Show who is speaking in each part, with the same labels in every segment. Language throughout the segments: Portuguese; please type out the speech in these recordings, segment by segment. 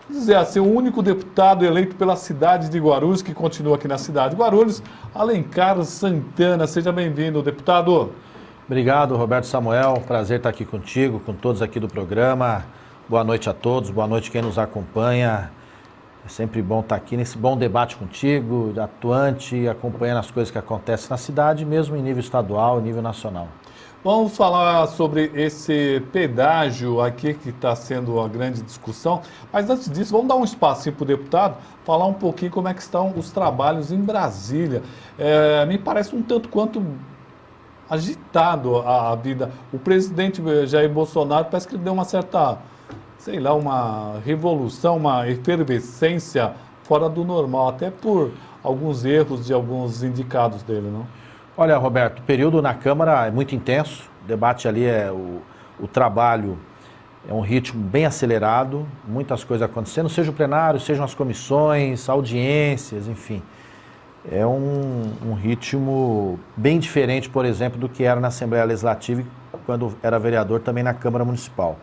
Speaker 1: Dizer assim, o único deputado eleito pela cidade de Guarulhos, que continua aqui na cidade de Guarulhos, Alencar Santana. Seja bem-vindo, deputado.
Speaker 2: Obrigado, Roberto Samuel. Prazer estar aqui contigo, com todos aqui do programa. Boa noite a todos, boa noite quem nos acompanha. É sempre bom estar aqui nesse bom debate contigo, atuante, acompanhando as coisas que acontecem na cidade, mesmo em nível estadual, nível nacional.
Speaker 1: Vamos falar sobre esse pedágio aqui que está sendo a grande discussão, mas antes disso, vamos dar um espacinho para o deputado falar um pouquinho como é que estão os trabalhos em Brasília. Me parece um tanto quanto agitado a vida. O presidente Jair Bolsonaro parece que deu uma certa, sei lá, uma revolução, uma efervescência fora do normal, até por alguns erros de alguns indicados dele, não?
Speaker 2: Olha, Roberto, o período na Câmara é muito intenso, o debate ali o trabalho é um ritmo bem acelerado, muitas coisas acontecendo, seja o plenário, sejam as comissões, audiências, enfim. É um ritmo bem diferente, por exemplo, do que era na Assembleia Legislativa, quando era vereador também na Câmara Municipal.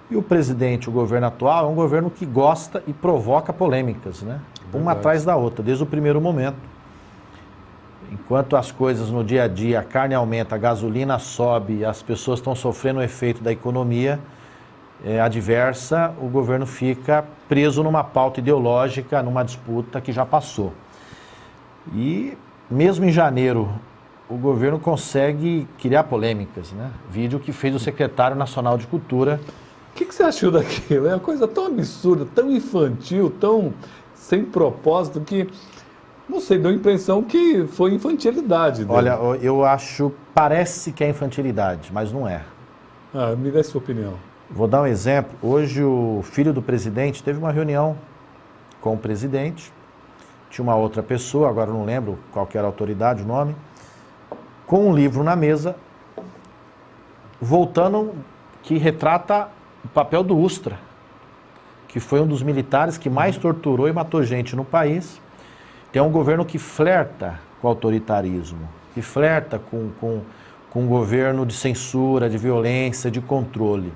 Speaker 2: E o presidente, o governo atual, é um governo que gosta e provoca polêmicas, né? Uma atrás da outra, desde o primeiro momento. Enquanto as coisas no dia a dia, a carne aumenta, a gasolina sobe, as pessoas estão sofrendo o efeito da economia adversa, o governo fica preso numa pauta ideológica, numa disputa que já passou. E mesmo em janeiro, o governo consegue criar polêmicas, né? Vídeo que fez o secretário nacional de Cultura.
Speaker 1: O que você achou daquilo? É uma coisa tão absurda, tão infantil, tão sem propósito que... Não sei, deu a impressão que foi infantilidade dele.
Speaker 2: Olha, eu acho, parece que é infantilidade, mas não é.
Speaker 1: Me dê a sua opinião.
Speaker 2: Vou dar um exemplo. Hoje o filho do presidente teve uma reunião com o presidente, tinha uma outra pessoa, agora não lembro qual que era a autoridade, o nome, com um livro na mesa, voltando, que retrata o papel do Ustra, que foi um dos militares que mais torturou e matou gente no país. Tem um governo que flerta com o autoritarismo, que flerta com um governo de censura, de violência, de controle.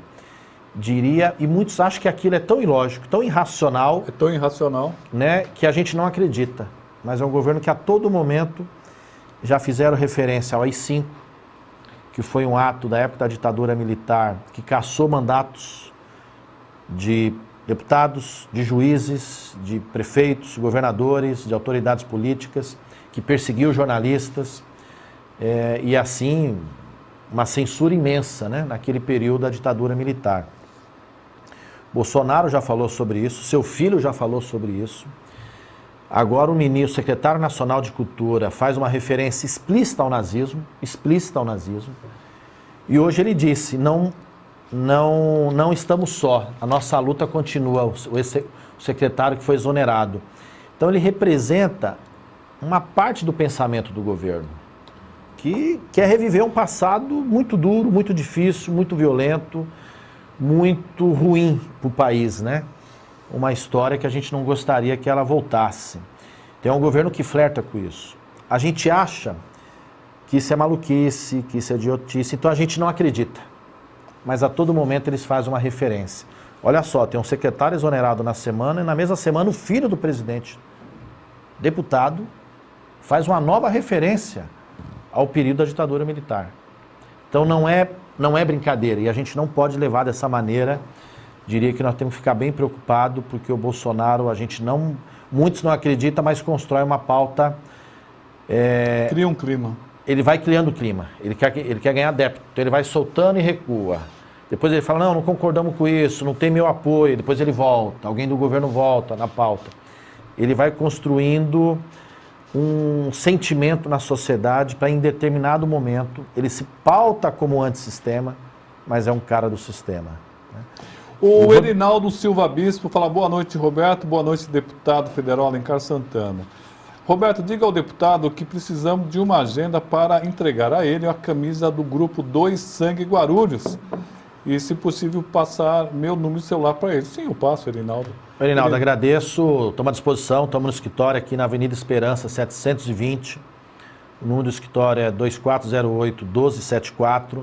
Speaker 2: Diria, e muitos acham que aquilo é tão ilógico, tão irracional...
Speaker 1: É tão irracional.
Speaker 2: Né, que a gente não acredita. Mas é um governo que a todo momento já fizeram referência ao AI-5, que foi um ato da época da ditadura militar, que cassou mandatos de deputados, de juízes, de prefeitos, governadores, de autoridades políticas, que perseguiu jornalistas, e assim, uma censura imensa, né, naquele período da ditadura militar. Bolsonaro já falou sobre isso, seu filho já falou sobre isso. Agora o secretário nacional de Cultura faz uma referência explícita ao nazismo, e hoje ele disse, não estamos só, a nossa luta continua, o secretário que foi exonerado. Então ele representa uma parte do pensamento do governo, que quer reviver um passado muito duro, muito difícil, muito violento, muito ruim para o país, né? Uma história que a gente não gostaria que ela voltasse. Tem um governo que flerta com isso. A gente acha que isso é maluquice, que isso é idiotice, então a gente não acredita. Mas a todo momento eles fazem uma referência. Olha só, tem um secretário exonerado na semana e na mesma semana o filho do presidente, deputado, faz uma nova referência ao período da ditadura militar. Então não é brincadeira e a gente não pode levar dessa maneira. Diria que nós temos que ficar bem preocupados porque o Bolsonaro, muitos não acreditam, mas constrói uma pauta...
Speaker 1: Cria um clima.
Speaker 2: Ele vai criando clima, ele quer ganhar adepto, então ele vai soltando e recua. Depois ele fala, não concordamos com isso, não tem meu apoio, depois ele volta, alguém do governo volta na pauta. Ele vai construindo um sentimento na sociedade para em determinado momento, ele se pauta como antissistema, mas é um cara do sistema. Né?
Speaker 1: O Erinaldo Silva Bispo fala, boa noite, Roberto, boa noite, deputado federal Alencar Santana. Roberto, diga ao deputado que precisamos de uma agenda para entregar a ele a camisa do grupo 2 Sangue Guarulhos. E, se possível, passar meu número de celular para ele. Sim, eu passo, Erinaldo.
Speaker 2: Erinaldo, agradeço. Estamos à disposição. Estamos no escritório aqui na Avenida Esperança, 720. O número do escritório é 2408-1274.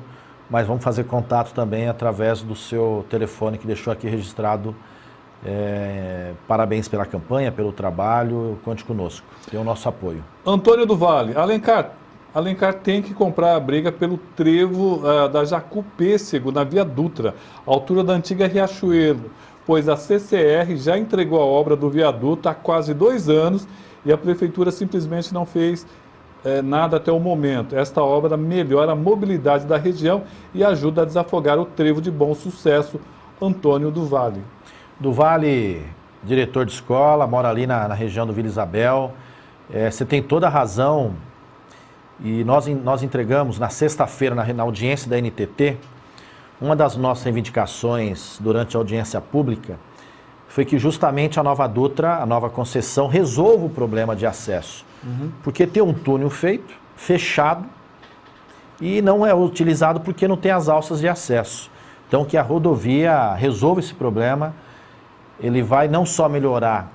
Speaker 2: mas vamos fazer contato também através do seu telefone que deixou aqui registrado. Parabéns pela campanha, pelo trabalho, conte conosco, tem o nosso apoio.
Speaker 1: Antônio do Vale, Alencar tem que comprar a briga pelo trevo da Jacú-Pêssego, na Via Dutra, altura da antiga Riachuelo, pois a CCR já entregou a obra do viaduto há quase 2 anos e a prefeitura simplesmente não fez nada até o momento. Esta obra melhora a mobilidade da região e ajuda a desafogar o trevo de Bom Sucesso. Antônio do Vale.
Speaker 2: Do Vale, diretor de escola, mora ali na região do Vila Isabel. Você tem toda a razão. E nós entregamos na sexta-feira, na audiência da NTT, uma das nossas reivindicações durante a audiência pública foi que justamente a nova Dutra, a nova concessão, resolva o problema de acesso. Porque tem um túnel feito, fechado, e não é utilizado porque não tem as alças de acesso. Então que a rodovia resolva esse problema. Ele vai não só melhorar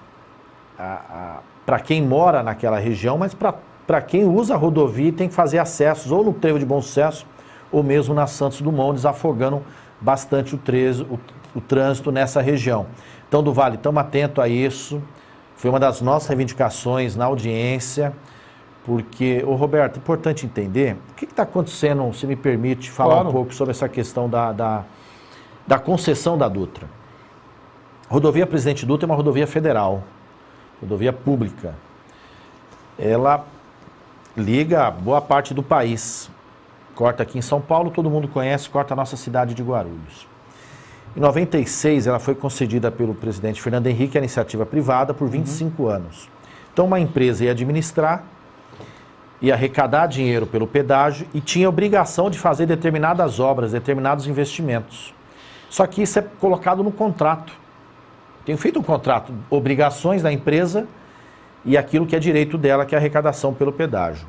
Speaker 2: para quem mora naquela região, mas para quem usa a rodovia e tem que fazer acessos ou no trevo de Bom Sucesso ou mesmo na Santos Dumont, desafogando bastante o trânsito nessa região. Então, do Vale, estamos atentos a isso. Foi uma das nossas reivindicações na audiência, porque, Roberto, é importante entender o que está acontecendo, se me permite falar um pouco sobre essa questão da concessão da Dutra. Rodovia Presidente Dutra é uma rodovia federal, rodovia pública. Ela liga boa parte do país. Corta aqui em São Paulo, todo mundo conhece, corta a nossa cidade de Guarulhos. Em 96, ela foi concedida pelo presidente Fernando Henrique, a iniciativa privada, por 25 anos. Então, uma empresa ia administrar, ia arrecadar dinheiro pelo pedágio e tinha obrigação de fazer determinadas obras, determinados investimentos. Só que isso é colocado no contrato. Tem feito um contrato, obrigações da empresa e aquilo que é direito dela, que é a arrecadação pelo pedágio.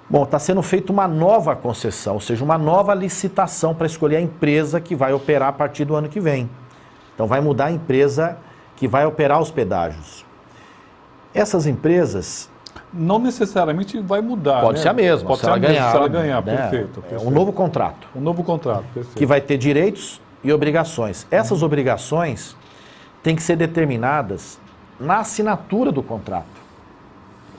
Speaker 2: Bom, está sendo feita uma nova concessão, ou seja, uma nova licitação para escolher a empresa que vai operar a partir do ano que vem. Então vai mudar a empresa que vai operar os pedágios. Essas empresas...
Speaker 1: Não necessariamente vai mudar,
Speaker 2: Pode ser a mesma,
Speaker 1: Pode
Speaker 2: se
Speaker 1: ser
Speaker 2: ela ganhar.
Speaker 1: Se ela ganhar,
Speaker 2: né?
Speaker 1: perfeito.
Speaker 2: É um novo contrato.
Speaker 1: Um novo contrato, perfeito.
Speaker 2: Que vai ter direitos e obrigações. Essas obrigações têm que ser determinadas na assinatura do contrato.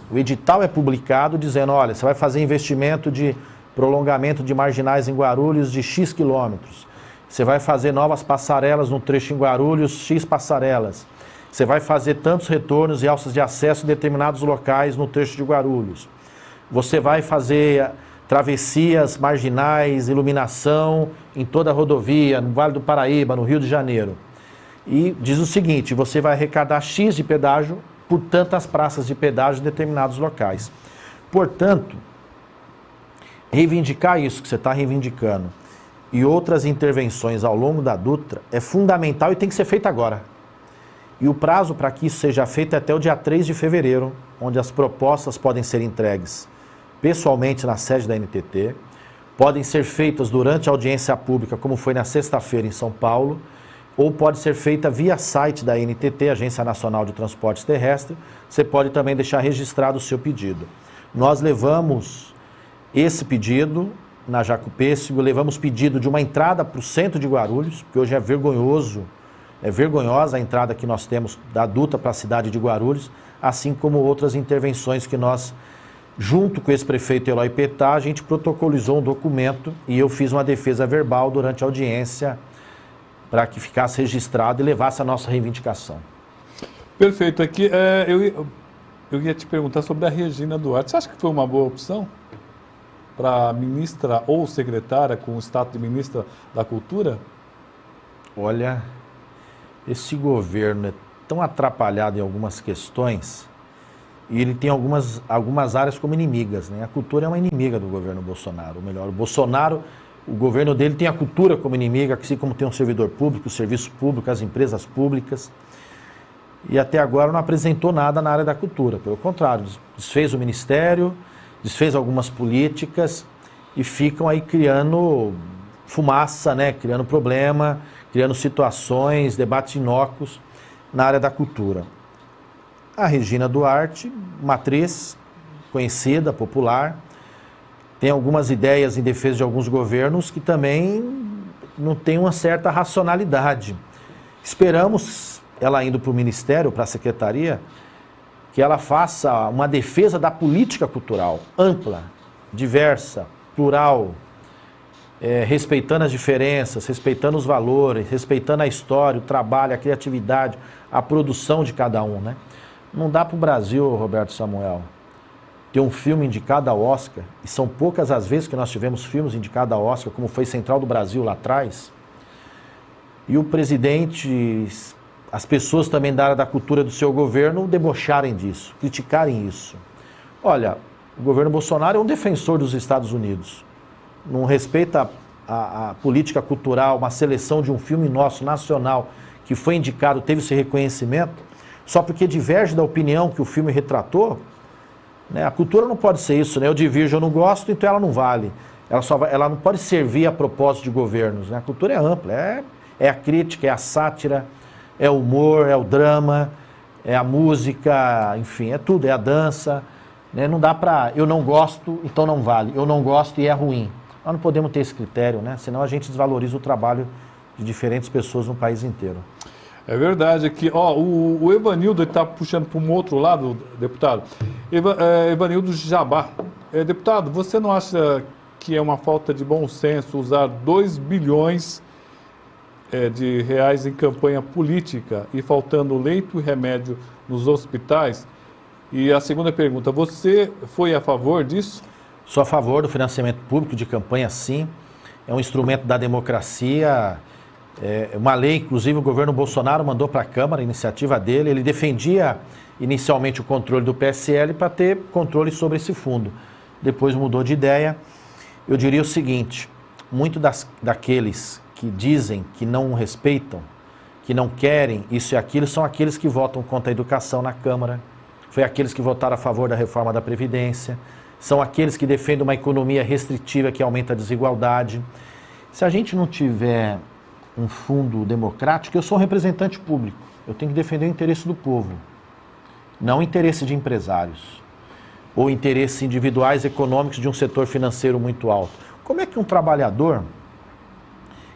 Speaker 2: O edital é publicado dizendo, olha, você vai fazer investimento de prolongamento de marginais em Guarulhos de X quilômetros. Você vai fazer novas passarelas no trecho em Guarulhos, X passarelas. Você vai fazer tantos retornos e alças de acesso em determinados locais no trecho de Guarulhos. Você vai fazer travessias marginais, iluminação em toda a rodovia, no Vale do Paraíba, no Rio de Janeiro. E diz o seguinte, você vai arrecadar X de pedágio por tantas praças de pedágio em determinados locais. Portanto, reivindicar isso que você está reivindicando e outras intervenções ao longo da Dutra é fundamental e tem que ser feito agora. E o prazo para que isso seja feito é até o dia 3 de fevereiro, onde as propostas podem ser entregues pessoalmente na sede da NTT, podem ser feitas durante a audiência pública, como foi na sexta-feira em São Paulo, ou pode ser feita via site da NTT, Agência Nacional de Transportes Terrestres. Você pode também deixar registrado o seu pedido. Nós levamos esse pedido na Jacú-Pêssego, levamos pedido de uma entrada para o centro de Guarulhos, porque hoje é vergonhosa a entrada que nós temos da Dutra para a cidade de Guarulhos, assim como outras intervenções que nós, junto com esse prefeito Eloy Petá, a gente protocolizou um documento e eu fiz uma defesa verbal durante a audiência para que ficasse registrado e levasse a nossa reivindicação.
Speaker 1: Perfeito. Aqui, eu ia te perguntar sobre a Regina Duarte. Você acha que foi uma boa opção para ministra ou secretária com o status de ministra da Cultura?
Speaker 2: Olha, esse governo é tão atrapalhado em algumas questões e ele tem algumas áreas como inimigas, né? A cultura é uma inimiga do governo Bolsonaro. Ou melhor, o governo dele tem a cultura como inimiga, assim como tem um servidor público, o serviço público, as empresas públicas. E até agora não apresentou nada na área da cultura. Pelo contrário, desfez o ministério, desfez algumas políticas e ficam aí criando fumaça, né? Criando problema, criando situações, debates inócuos na área da cultura. A Regina Duarte, uma atriz conhecida, popular, tem algumas ideias em defesa de alguns governos que também não tem uma certa racionalidade. Esperamos, ela indo para o Ministério, para a Secretaria, que ela faça uma defesa da política cultural ampla, diversa, plural, respeitando as diferenças, respeitando os valores, respeitando a história, o trabalho, a criatividade, a produção de cada um, né? Não dá para o Brasil, Roberto Samuel, ter um filme indicado ao Oscar, e são poucas as vezes que nós tivemos filmes indicados ao Oscar, como foi Central do Brasil lá atrás, e o presidente, as pessoas também da área da cultura do seu governo debocharem disso, criticarem isso. Olha, o governo Bolsonaro é um defensor dos Estados Unidos, não respeita a política cultural, uma seleção de um filme nosso, nacional, que foi indicado, teve esse reconhecimento, só porque diverge da opinião que o filme retratou, né? A cultura não pode ser isso, né? Eu divirjo, eu não gosto, então ela não vale. Ela não pode servir a propósito de governos, né? A cultura é ampla, é a crítica, é a sátira, é o humor, é o drama, é a música, enfim, é tudo, é a dança, né? Não dá para, eu não gosto, então não vale, eu não gosto e é ruim. Nós não podemos ter esse critério, né? Senão a gente desvaloriza o trabalho de diferentes pessoas no país inteiro.
Speaker 1: É verdade que, o Evanildo está puxando para um outro lado, deputado. Evanildo Jabá. Deputado, você não acha que é uma falta de bom senso usar 2 bilhões de reais em campanha política e faltando leito e remédio nos hospitais? E a segunda pergunta, você foi a favor disso?
Speaker 2: Sou a favor do financiamento público de campanha, sim. É um instrumento da democracia. Uma lei, inclusive o governo Bolsonaro mandou para a Câmara, a iniciativa dele, ele defendia inicialmente o controle do PSL para ter controle sobre esse fundo. Depois mudou de ideia. Eu diria o seguinte, muitos daqueles que dizem que não respeitam, que não querem isso e aquilo, são aqueles que votam contra a educação na Câmara, foi aqueles que votaram a favor da reforma da Previdência, são aqueles que defendem uma economia restritiva que aumenta a desigualdade. Se a gente não tiver um fundo democrático, eu sou um representante público, eu tenho que defender o interesse do povo, não o interesse de empresários, ou interesses individuais econômicos de um setor financeiro muito alto. Como é que um trabalhador,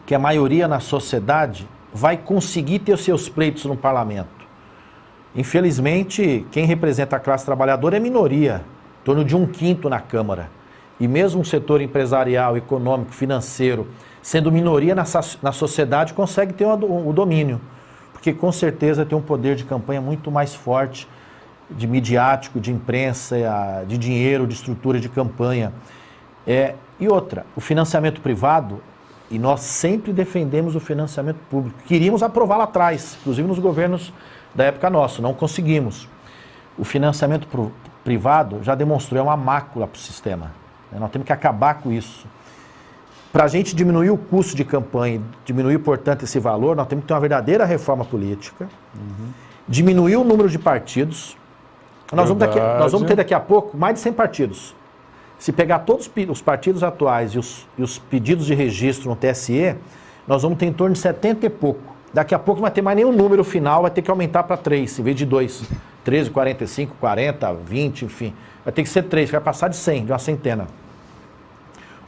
Speaker 2: que é a maioria na sociedade, vai conseguir ter os seus pleitos no parlamento? Infelizmente, quem representa a classe trabalhadora é minoria, em torno de 1/5 na Câmara. E mesmo um setor empresarial, econômico, financeiro, sendo minoria na sociedade, consegue ter o domínio. Porque com certeza tem um poder de campanha muito mais forte, de midiático, de imprensa, de dinheiro, de estrutura de campanha. E outra, o financiamento privado, e nós sempre defendemos o financiamento público. Queríamos aprovar lá atrás, inclusive nos governos da época nossa, não conseguimos. O financiamento privado já demonstrou, é uma mácula para o sistema. Nós temos que acabar com isso. Para a gente diminuir o custo de campanha, diminuir, portanto, esse valor, nós temos que ter uma verdadeira reforma política, diminuir o número de partidos. Nós vamos ter daqui a pouco mais de 100 partidos. Se pegar todos os partidos atuais e os pedidos de registro no TSE, nós vamos ter em torno de 70 e pouco. Daqui a pouco não vai ter mais nenhum número final, vai ter que aumentar para 3, em vez de 2. 13, 45, 40, 20, enfim. Vai ter que ser 3, vai passar de 100, de uma centena.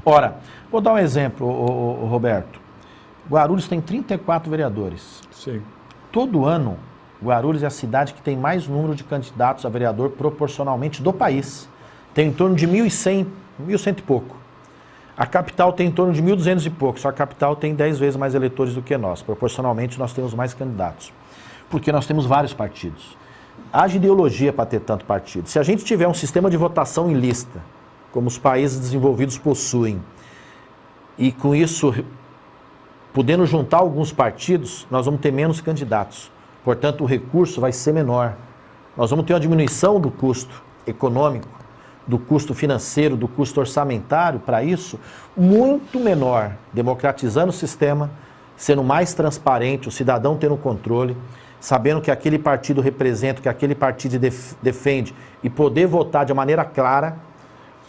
Speaker 2: Ora, vou dar um exemplo, Roberto. Guarulhos tem 34 vereadores.
Speaker 1: Sim.
Speaker 2: Todo ano, Guarulhos é a cidade que tem mais número de candidatos a vereador proporcionalmente do país. Tem em torno de 1.100, 1.100 e pouco. A capital tem em torno de 1.200 e pouco, só a capital tem 10 vezes mais eleitores do que nós. Proporcionalmente, nós temos mais candidatos. Porque nós temos vários partidos. Haja ideologia para ter tanto partido. Se a gente tiver um sistema de votação em lista, como os países desenvolvidos possuem, e com isso, podendo juntar alguns partidos, nós vamos ter menos candidatos. Portanto, o recurso vai ser menor. Nós vamos ter uma diminuição do custo econômico, do custo financeiro, do custo orçamentário para isso, muito menor, democratizando o sistema, sendo mais transparente, o cidadão tendo controle, sabendo que aquele partido representa, que aquele partido defende e poder votar de maneira clara,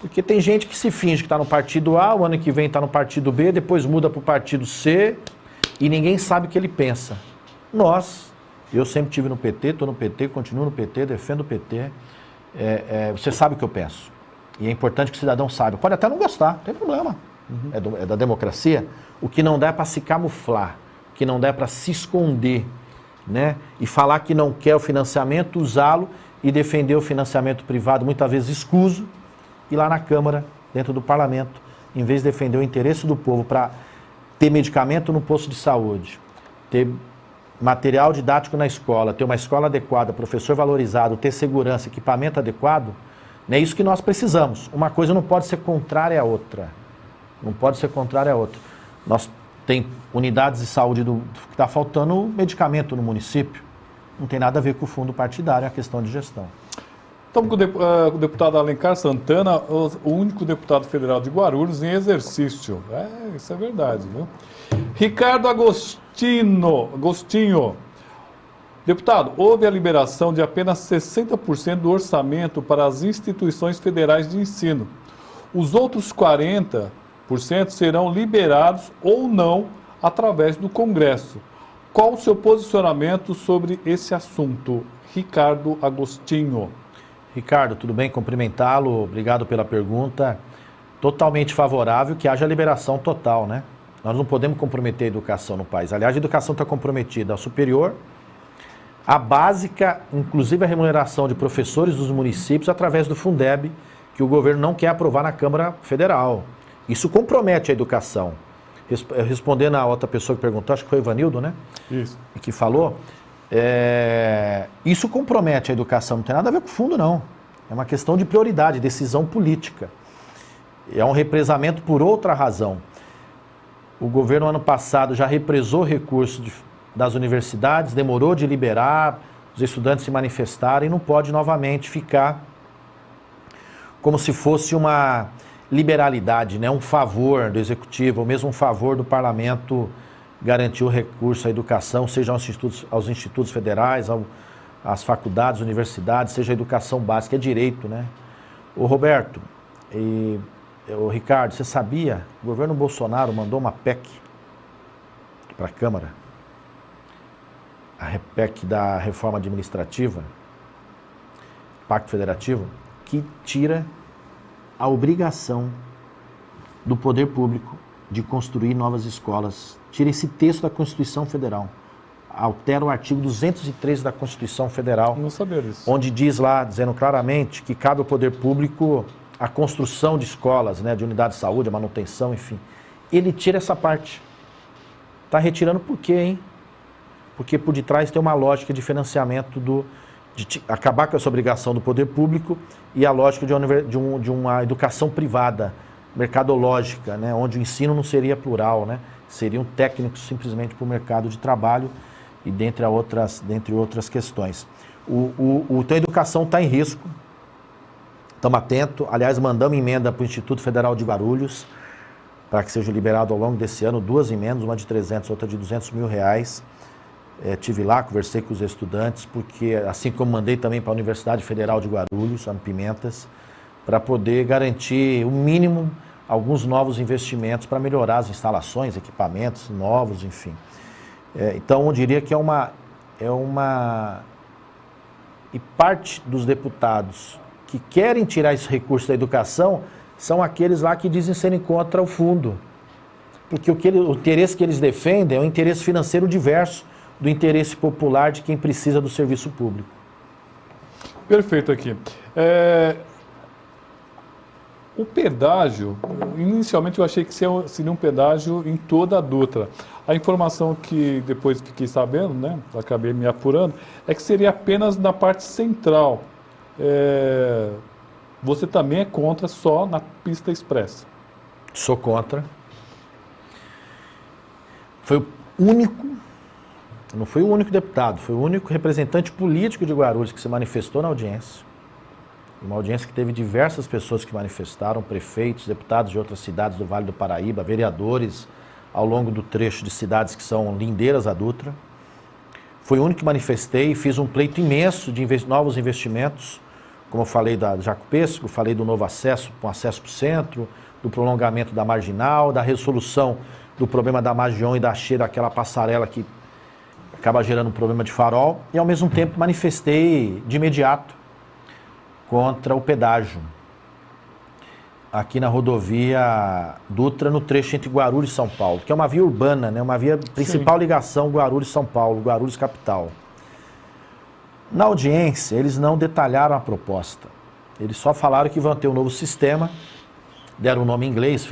Speaker 2: porque tem gente que se finge que está no partido A, o ano que vem está no partido B, depois muda para o partido C e ninguém sabe o que ele pensa. Eu sempre estive no PT, estou no PT, continuo no PT, defendo o PT. Você sabe o que eu penso. E é importante que o cidadão saiba. Pode até não gostar, não tem problema. É da democracia. O que não dá é para se camuflar, o que não dá é para se esconder, né? E falar que não quer o financiamento, usá-lo e defender o financiamento privado, muitas vezes escuso, e lá na Câmara, dentro do Parlamento, em vez de defender o interesse do povo para ter medicamento no posto de saúde, ter material didático na escola, ter uma escola adequada, professor valorizado, ter segurança, equipamento adequado, é isso que nós precisamos. Uma coisa não pode ser contrária à outra. Não pode ser contrária à outra. Nós tem unidades de saúde que está faltando medicamento no município. Não tem nada a ver com o fundo partidário, é a questão de gestão.
Speaker 1: Estamos com o deputado Alencar Santana, o único deputado federal de Guarulhos em exercício. Isso é verdade, viu? Ricardo Agostinho. Deputado, houve a liberação de apenas 60% do orçamento para as instituições federais de ensino. Os outros 40% serão liberados ou não através do Congresso. Qual o seu posicionamento sobre esse assunto? Ricardo Agostinho.
Speaker 2: Ricardo, tudo bem? Cumprimentá-lo, obrigado pela pergunta. Totalmente favorável que haja liberação total, né? Nós não podemos comprometer a educação no país. Aliás, a educação está comprometida a superior, a básica, inclusive a remuneração de professores dos municípios através do Fundeb, que o governo não quer aprovar na Câmara Federal. Isso compromete a educação. Respondendo a outra pessoa que perguntou, acho que foi o Ivanildo, né?
Speaker 1: Isso.
Speaker 2: Que falou, isso compromete a educação, não tem nada a ver com o fundo, não. É uma questão de prioridade, decisão política. É um represamento por outra razão. O governo, ano passado, já represou recursos das universidades, demorou de liberar, os estudantes se manifestaram e não pode novamente ficar como se fosse uma liberalidade, né? Um favor do executivo, ou mesmo um favor do parlamento garantir o recurso à educação, seja aos institutos federais, às faculdades, universidades, seja a educação básica, é direito, né? Ô Roberto, ô Ricardo, você sabia? O governo Bolsonaro mandou uma PEC para a Câmara, a PEC da reforma administrativa, Pacto Federativo, que tira a obrigação do poder público de construir novas escolas. Tira esse texto da Constituição Federal. Altera o artigo 203 da Constituição Federal.
Speaker 1: Não sabia disso.
Speaker 2: Onde diz lá, dizendo claramente, que cabe ao poder público a construção de escolas, né, de unidade de saúde, a manutenção, enfim. Ele tira essa parte. Está retirando por quê, hein? Porque por detrás tem uma lógica de financiamento de acabar com essa obrigação do poder público e a lógica de uma educação privada, mercadológica, né, onde o ensino não seria plural, né, seriam técnicos simplesmente para o mercado de trabalho e dentre outras questões. Então a educação está em risco, estamos atentos, aliás mandamos emenda para o Instituto Federal de Guarulhos para que seja liberado ao longo desse ano 2 emendas, uma de 300, outra de R$200 mil. Tive lá, conversei com os estudantes, porque assim como mandei também para a Universidade Federal de Guarulhos, a Pimentas, para poder garantir o mínimo, alguns novos investimentos para melhorar as instalações, equipamentos novos, enfim. Então eu diria que e parte dos deputados que querem tirar esse recurso da educação são aqueles lá que dizem serem contra o fundo. Porque o interesse que eles defendem é um interesse financeiro diverso do interesse popular de quem precisa do serviço público.
Speaker 1: Perfeito aqui. O pedágio, inicialmente eu achei que seria um pedágio em toda a Dutra. A informação que depois fiquei sabendo, né, acabei me apurando, é que seria apenas na parte central. Você também é contra só na pista expressa?
Speaker 2: Sou contra. Foi o único, não foi o único deputado, foi o único representante político de Guarulhos que se manifestou na audiência. Uma audiência que teve diversas pessoas que manifestaram, prefeitos, deputados de outras cidades do Vale do Paraíba, vereadores ao longo do trecho de cidades que são lindeiras à Dutra. Foi o único que manifestei, fiz um pleito imenso de novos investimentos, como eu falei da Jaco Pêssego, falei do novo acesso, com acesso para o centro, do prolongamento da Marginal, da resolução do problema da Magion e da Cheira, aquela passarela que acaba gerando um problema de farol, e ao mesmo tempo manifestei de imediato contra o pedágio. aqui na rodovia Dutra, no trecho entre Guarulhos e São Paulo, que é uma via urbana, né? Uma via principal ligação Guarulhos-São Paulo, Guarulhos-Capital. Na audiência, eles não detalharam a proposta. Eles só falaram que vão ter um novo sistema, deram o nome em inglês,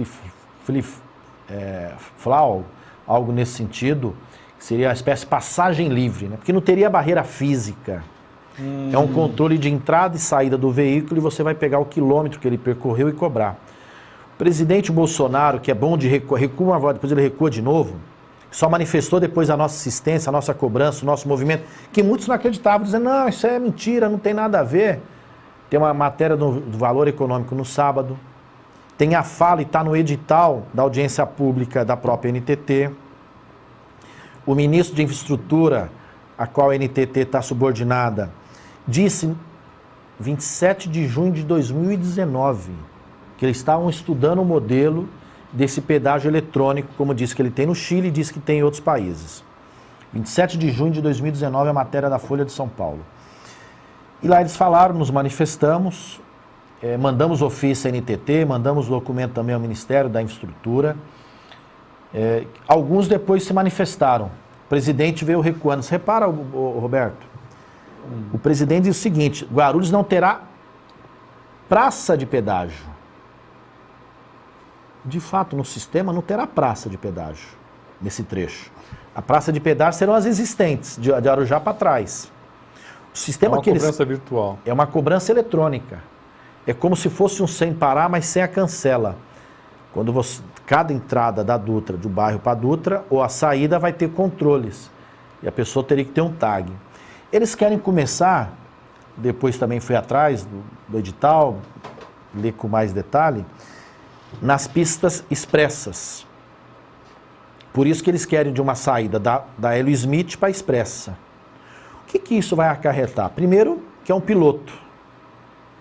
Speaker 2: FLAW, algo nesse sentido, que seria uma espécie de passagem livre, né? Porque não teria barreira física. É um controle de entrada e saída do veículo e você vai pegar o quilômetro que ele percorreu e cobrar. O presidente Bolsonaro, que é bom de recua uma voz, depois ele recua de novo, só manifestou depois a nossa assistência, a nossa cobrança, o nosso movimento, que muitos não acreditavam, dizendo, não, isso é mentira, não tem nada a ver. Tem uma matéria do Valor Econômico no sábado, tem a fala e está no edital da audiência pública da própria NTT. O ministro de Infraestrutura, a qual a NTT está subordinada, disse 27 de junho de 2019 que eles estavam estudando o modelo desse pedágio eletrônico, como disse que ele tem no Chile e disse que tem em outros países. 27 de junho de 2019 a matéria da Folha de São Paulo. E lá eles falaram, nos manifestamos, mandamos ofício à NTT, mandamos documento também ao Ministério da Infraestrutura. Alguns depois se manifestaram. O presidente veio recuando. Você repara, Roberto? O presidente diz o seguinte, Guarulhos não terá praça de pedágio. De fato, no sistema não terá praça de pedágio, nesse trecho. A praça de pedágio serão as existentes, de Arujá para trás. O sistema
Speaker 1: cobrança virtual.
Speaker 2: É uma cobrança eletrônica. É como se fosse um sem parar, mas sem a cancela. Quando cada entrada da Dutra, do bairro para a Dutra, ou a saída vai ter controles. E a pessoa teria que ter um tag. Eles querem começar, depois também fui atrás do edital, ler com mais detalhe, nas pistas expressas. Por isso que eles querem de uma saída da Hélio Smith para a Expressa. O que isso vai acarretar? Primeiro, que é um piloto,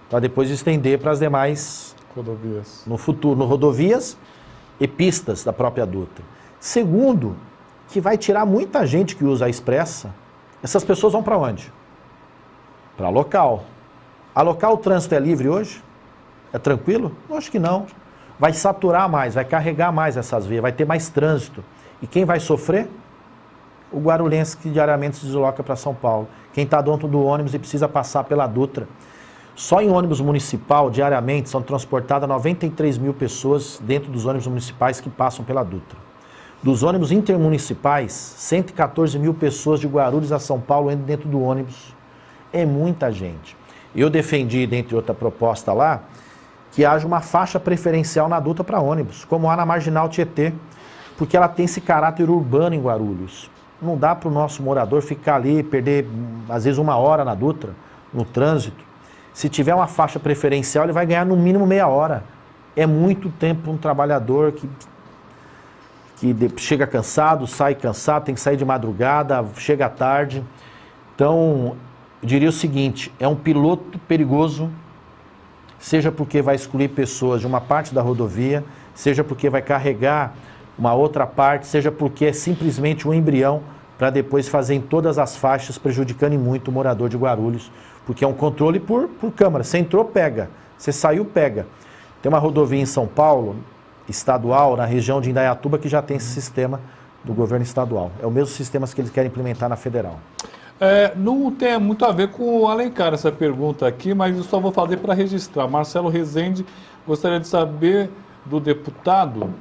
Speaker 2: para depois estender para as demais
Speaker 1: rodovias.
Speaker 2: No futuro, no rodovias e pistas da própria Dutra. Segundo, que vai tirar muita gente que usa a Expressa. Essas pessoas vão para onde? Para local. A local o trânsito é livre hoje? É tranquilo? Eu acho que não. Vai saturar mais, vai carregar mais essas vias, vai ter mais trânsito. E quem vai sofrer? O guarulhense que diariamente se desloca para São Paulo. Quem está dentro do ônibus e precisa passar pela Dutra. Só em ônibus municipal, diariamente, são transportadas 93 mil pessoas dentro dos ônibus municipais que passam pela Dutra. Dos ônibus intermunicipais, 114 mil pessoas de Guarulhos a São Paulo entram dentro do ônibus. É muita gente. Eu defendi, dentre outra proposta lá, que haja uma faixa preferencial na Dutra para ônibus, como há na Marginal Tietê, porque ela tem esse caráter urbano em Guarulhos. Não dá para o nosso morador ficar ali, perder às vezes 1 hora na Dutra, no trânsito. Se tiver uma faixa preferencial, ele vai ganhar no mínimo meia hora. É muito tempo para um trabalhador que chega cansado, sai cansado, tem que sair de madrugada, chega tarde. Então, eu diria o seguinte, é um piloto perigoso, seja porque vai excluir pessoas de uma parte da rodovia, seja porque vai carregar uma outra parte, seja porque é simplesmente um embrião para depois fazer em todas as faixas, prejudicando muito o morador de Guarulhos, porque é um controle por câmara. Você entrou, pega. Você saiu, pega. Tem uma rodovia em São Paulo, estadual, na região de Indaiatuba, que já tem esse sistema do governo estadual. É o mesmo sistema que eles querem implementar na federal.
Speaker 1: Não tem muito a ver com o Alencar essa pergunta aqui, mas eu só vou fazer para registrar. Marcelo Rezende gostaria de saber do deputado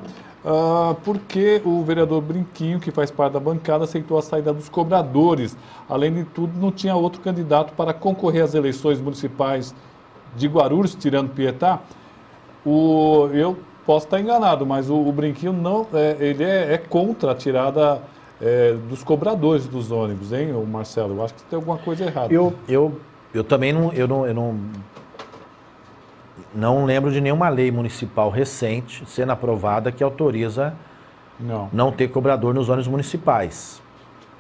Speaker 1: por que o vereador Brinquinho, que faz parte da bancada, aceitou a saída dos cobradores. Além de tudo, não tinha outro candidato para concorrer às eleições municipais de Guarulhos, tirando Pietá. Eu posso estar enganado, mas o Brinquinho não, ele é contra a tirada dos cobradores dos ônibus, hein, Marcelo? Eu acho que tem alguma coisa errada.
Speaker 2: Eu também não lembro de nenhuma lei municipal recente sendo aprovada que autoriza não ter cobrador nos ônibus municipais.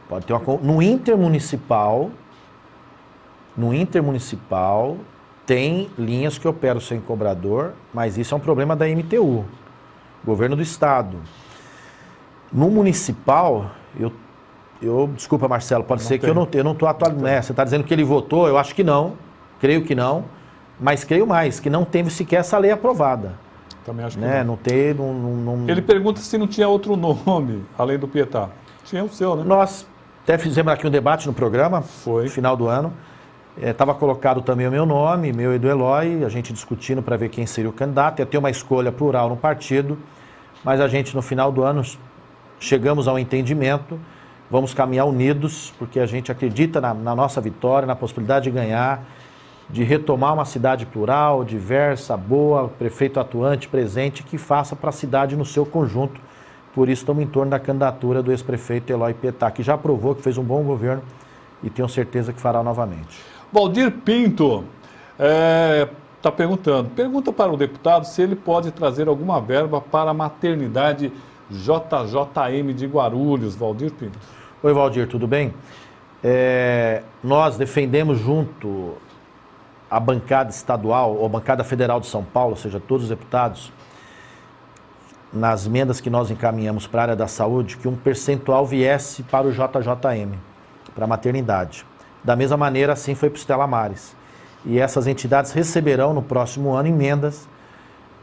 Speaker 2: Pode ter no intermunicipal tem linhas que operam sem cobrador, mas isso é um problema da MTU, governo do estado. No municipal, desculpa, Marcelo, pode ser que eu não estou atualizado, né? Você está dizendo que ele votou, eu acho que não, creio que não, mas creio mais, que não teve sequer essa lei aprovada.
Speaker 1: Também acho que
Speaker 2: né?
Speaker 1: não.
Speaker 2: Ele
Speaker 1: pergunta se não tinha outro nome, além do Pietá. Tinha o seu, né?
Speaker 2: Nós até fizemos aqui um debate no programa,
Speaker 1: Foi.
Speaker 2: no final do ano. Estava colocado também o meu nome, meu e do Eloy, a gente discutindo para ver quem seria o candidato. Ia ter uma escolha plural no partido, mas a gente, no final do ano, chegamos ao entendimento. Vamos caminhar unidos, porque a gente acredita na nossa vitória, na possibilidade de ganhar, de retomar uma cidade plural, diversa, boa, prefeito atuante, presente, que faça para a cidade no seu conjunto. Por isso estamos em torno da candidatura do ex-prefeito Eloy Pietá, que já provou que fez um bom governo e tenho certeza que fará novamente.
Speaker 1: Valdir Pinto está pergunta para o deputado se ele pode trazer alguma verba para a maternidade JJM de Guarulhos. Valdir Pinto.
Speaker 2: Oi, Valdir, tudo bem? Nós defendemos junto à bancada estadual ou bancada federal de São Paulo, ou seja, todos os deputados, nas emendas que nós encaminhamos para a área da saúde, que um percentual viesse para o JJM, para a maternidade. Da mesma maneira, assim foi para o Stella Maris. E essas entidades receberão no próximo ano emendas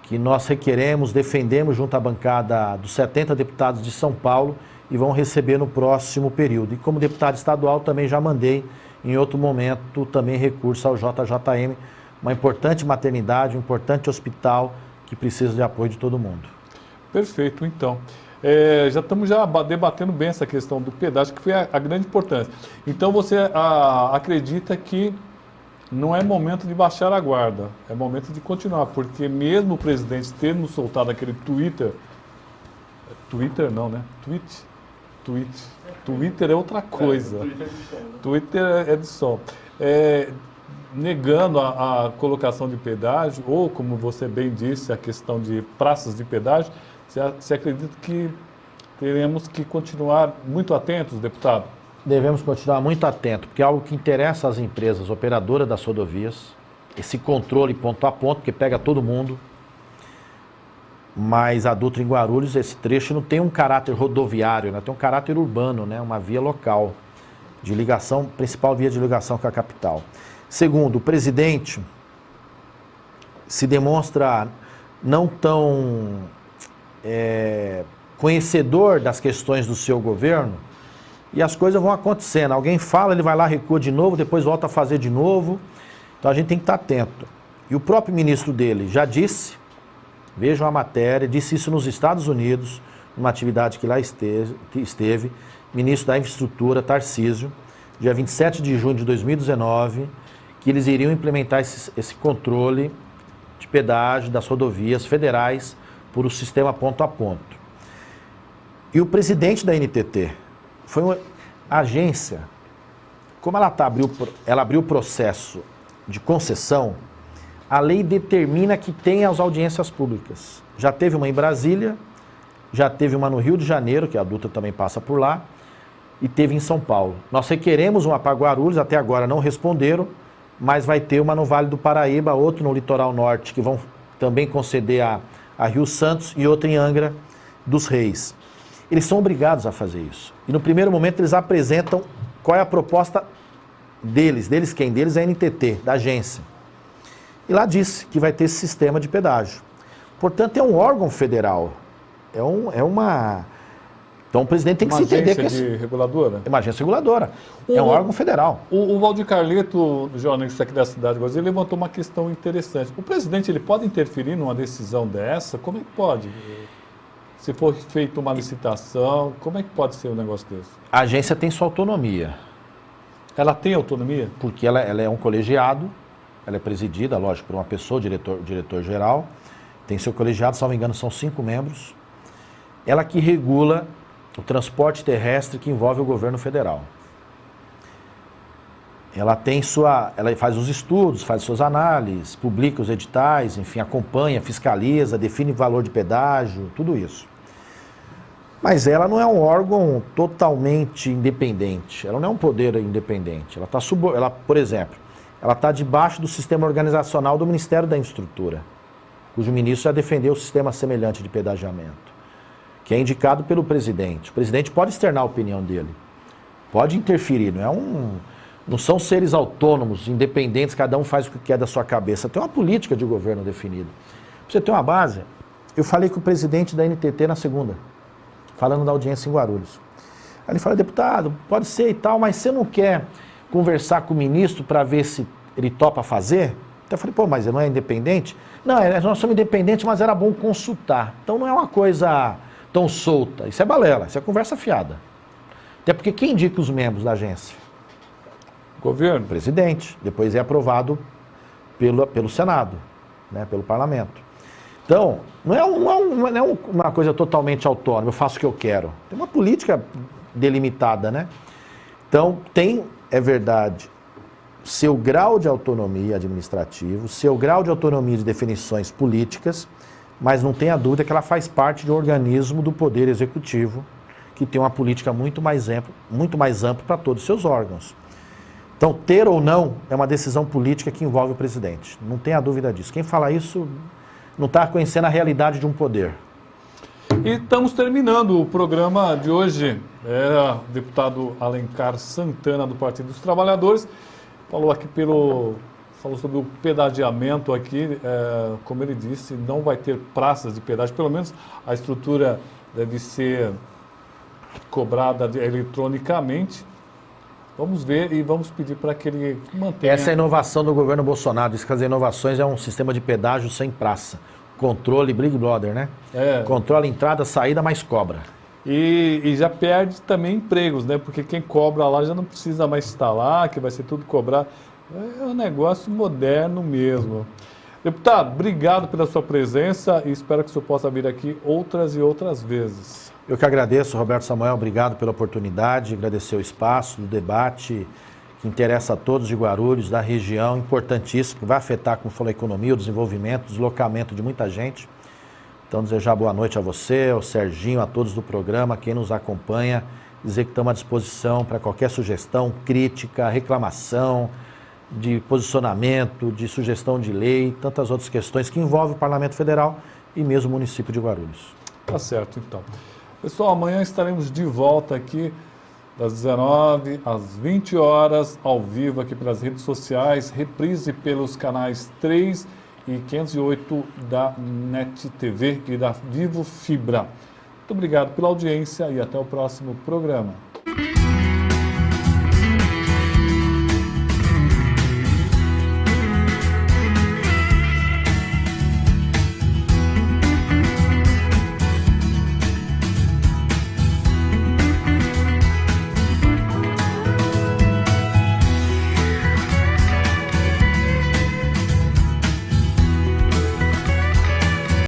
Speaker 2: que nós requeremos, defendemos junto à bancada dos 70 deputados de São Paulo e vão receber no próximo período. E como deputado estadual também já mandei em outro momento também recurso ao JJM, uma importante maternidade, um importante hospital que precisa de apoio de todo mundo.
Speaker 1: Perfeito, então. Já estamos debatendo bem essa questão do pedágio, que foi a grande importância. Então você acredita que não é momento de baixar a guarda, é momento de continuar, porque mesmo o presidente tendo soltado aquele Twitter não, né? Twitter é outra coisa. Twitter é de sol. Negando a colocação de pedágio, ou como você bem disse, a questão de praças de pedágio, você acredita que teremos que continuar muito atentos, deputado?
Speaker 2: Devemos continuar muito atentos, porque é algo que interessa às empresas operadoras das rodovias, esse controle ponto a ponto, que pega todo mundo. Mas a Dutra em Guarulhos, esse trecho não tem um caráter rodoviário, né? Tem um caráter urbano, né? Uma via local de ligação, principal via de ligação com a capital. Segundo, o presidente se demonstra não tão conhecedor das questões do seu governo e as coisas vão acontecendo. Alguém fala, ele vai lá, recua de novo, depois volta a fazer de novo. Então a gente tem que estar atento. E o próprio ministro dele já disse, vejam a matéria, disse isso nos Estados Unidos, numa atividade que lá esteve, ministro da Infraestrutura, Tarcísio, dia 27 de junho de 2019, que eles iriam implementar esse controle de pedágio das rodovias federais por o sistema ponto a ponto. E o presidente da NTT foi uma agência, como ela abriu o processo de concessão, a lei determina que tenha as audiências públicas. Já teve uma em Brasília, já teve uma no Rio de Janeiro, que a Dutra também passa por lá, e teve em São Paulo. Nós requeremos uma para Guarulhos, até agora não responderam, mas vai ter uma no Vale do Paraíba, outra no Litoral Norte, que vão também conceder a Rio Santos, e outra em Angra dos Reis. Eles são obrigados a fazer isso. E no primeiro momento eles apresentam qual é a proposta deles. Deles quem? Deles é a NTT, da agência. E lá disse que vai ter esse sistema de pedágio. Portanto, é um órgão federal. Então o presidente tem que se entender que
Speaker 1: reguladora?
Speaker 2: É uma agência reguladora. É um órgão federal.
Speaker 1: O Valdir Carleto, jornalista aqui da cidade de Guarulhos, ele levantou uma questão interessante. O presidente ele pode interferir numa decisão dessa? Como é que pode? Se for feita uma licitação, como é que pode ser um negócio desse?
Speaker 2: A agência tem sua autonomia.
Speaker 1: Ela tem autonomia?
Speaker 2: Porque ela é um colegiado, ela é presidida, lógico, por uma pessoa, diretor-geral, tem seu colegiado, se não me engano, são 5 membros. Ela que regula o transporte terrestre que envolve o governo federal. Ela faz os estudos, faz suas análises, publica os editais, enfim, acompanha, fiscaliza, define valor de pedágio, tudo isso. Mas ela não é um órgão totalmente independente, ela não é um poder independente. Por exemplo, ela está debaixo do sistema organizacional do Ministério da Infraestrutura, cujo ministro já defendeu o sistema semelhante de pedagiamento, que é indicado pelo presidente. O presidente pode externar a opinião dele, pode interferir, não são seres autônomos, independentes, cada um faz o que quer da sua cabeça. Tem uma política de governo definida. Pra você ter uma base, eu falei com o presidente da NTT na segunda, falando da audiência em Guarulhos. Aí ele falou, deputado, pode ser e tal, mas você não quer conversar com o ministro para ver se ele topa fazer? Então eu falei, pô, mas ele não é independente? Não, nós somos independentes, mas era bom consultar. Então não é uma coisa tão solta, isso é balela, isso é conversa fiada. Até porque quem indica os membros da agência?
Speaker 1: Governo.
Speaker 2: O presidente, depois é aprovado pelo Senado, né, pelo Parlamento. Então, não é uma coisa totalmente autônoma, eu faço o que eu quero. Tem uma política delimitada, né? Então, é verdade, seu grau de autonomia administrativa, seu grau de autonomia de definições políticas, mas não tenha dúvida que ela faz parte de um organismo do Poder Executivo, que tem uma política muito mais ampla para todos os seus órgãos. Então, ter ou não é uma decisão política que envolve o presidente. Não tenha dúvida disso. Quem fala isso não está conhecendo a realidade de um poder.
Speaker 1: E estamos terminando o programa de hoje. O deputado Alencar Santana, do Partido dos Trabalhadores, falou sobre o pedagiamento aqui. Como ele disse, não vai ter praças de pedágio, pelo menos a estrutura deve ser cobrada eletronicamente. Vamos ver e vamos pedir para que ele mantenha.
Speaker 2: Essa é a inovação do governo Bolsonaro. Diz que as inovações é um sistema de pedágio sem praça. Controle Big Brother, né? Controla entrada, saída, mais cobra.
Speaker 1: E já perde também empregos, né? Porque quem cobra lá já não precisa mais estar lá, que vai ser tudo cobrado. É um negócio moderno mesmo. Deputado, obrigado pela sua presença e espero que o senhor possa vir aqui outras e outras vezes.
Speaker 2: Eu que agradeço, Roberto Samuel, obrigado pela oportunidade, agradecer o espaço do debate que interessa a todos de Guarulhos, da região, importantíssimo, que vai afetar, como falou, a economia, o desenvolvimento, o deslocamento de muita gente. Então, desejar boa noite a você, ao Serginho, a todos do programa, quem nos acompanha, dizer que estamos à disposição para qualquer sugestão, crítica, reclamação, de posicionamento, de sugestão de lei, tantas outras questões que envolvem o Parlamento Federal e mesmo o município de Guarulhos.
Speaker 1: Tá certo, então. Pessoal, amanhã estaremos de volta aqui das 19 às 20 horas, ao vivo aqui pelas redes sociais, reprise pelos canais 3 e 508 da NET TV e da Vivo Fibra. Muito obrigado pela audiência e até o próximo programa.